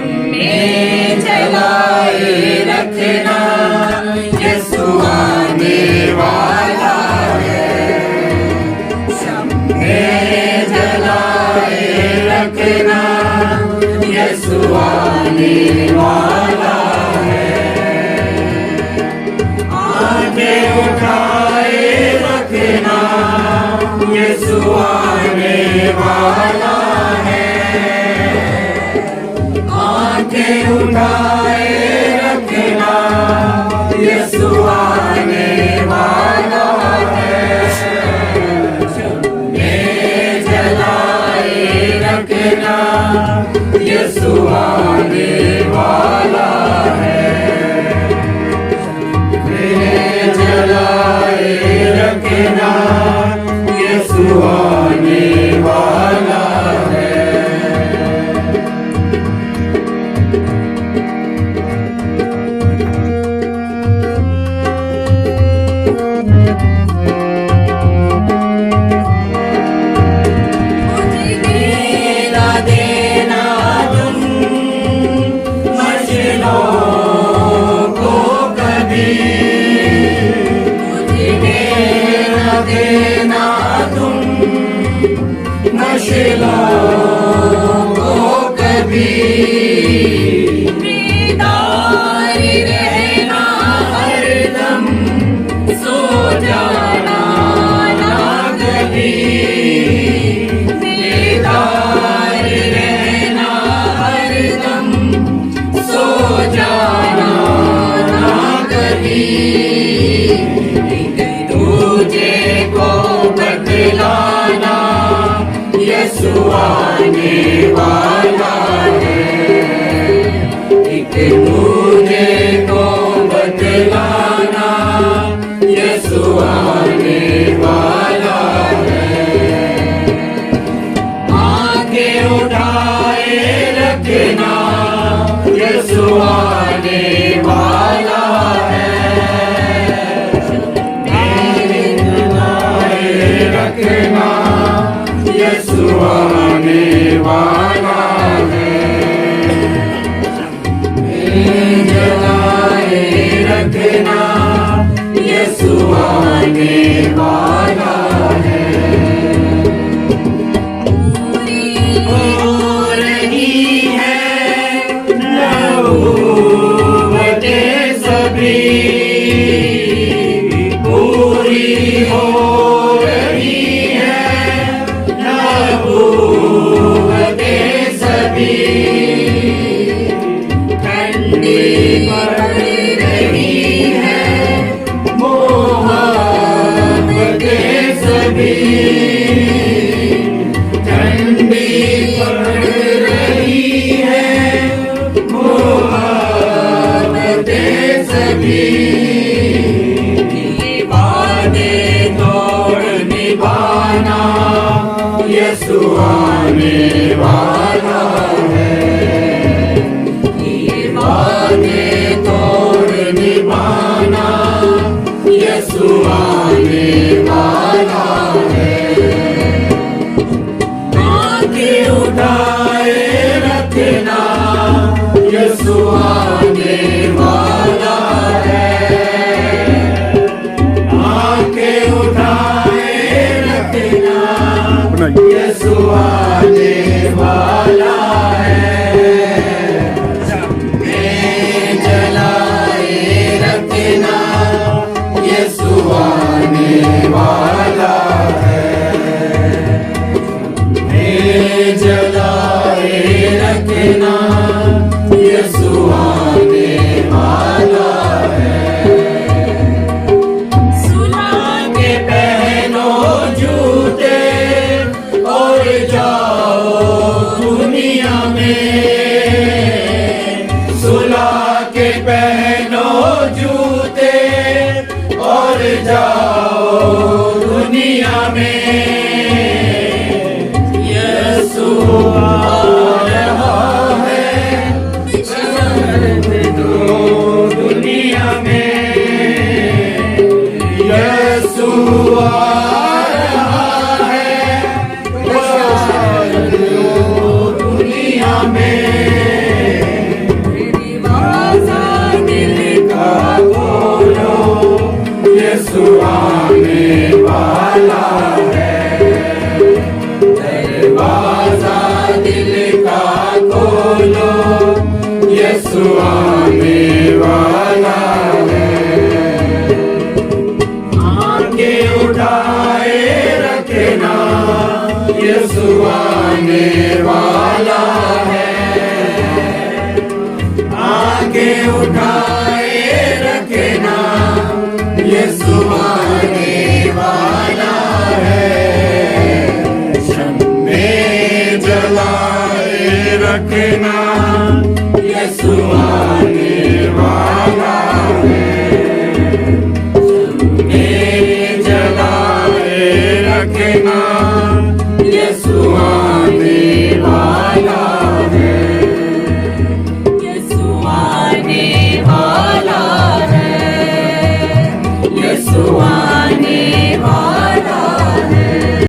में जलाए रखना, यीशु आने वाला है। में जलाए रखना, यीशु आने वाला है। आंखें उठाए रखना, यीशु आने वाला है। आंखें उठाए रखना, यीशु आने वाला है। में जलाए रखना, यीशु आने वाला है। में जलाए रखना, यीशु आने वाला है। देना तुम मशलों को कभी, बेदार रहना हरदम, सो जाना ना कभी। बेदार रहना हरदम, सो जाना ना कभी। तुझे को बतलाना, यीशु आने वाला है। एक तुझे को बतलाना, यीशु आने वाला है। आंखें उठाए रखना, यीशु आने वाला है। रखना, यीशु आने वाला है। में जलाए रखना, यीशु आने वाला है। हो रही है नबूवतें सभी, पूरी हो ठंडी पड़ रही है मोहब्बतें सभी। वादे तोड़ निभाना, यीशु आने वाला है। वादे तोड़ निभाना, यीशु आने वाला है। आंखें उठाए रखना, यीशु आने वाला है। आंखें उठाए रखना, यीशु आने वाला है। में जलाए रखना, यीशु आने वाला है। में जलाए रखना, यीशु आने वाला है। सुला के पहनो जूते और जाओ दुनिया में। सुला के पहनो जूते और जाओ दुनिया में। यीशु आ रहा है, चल दो दुनिया में। यीशु आ रहा है, चल दो दुनिया में। यीशु आने वाला है। आंखें उठाए रखना, यीशु आने वाला है। आंखें उठाए रखना, यीशु आने वाला है। शम्मे जलाए रखना, यीशु आने वाला है। शम्मे जलाए रखना, यीशु आने वाला है। यीशु आने वाला है। यीशु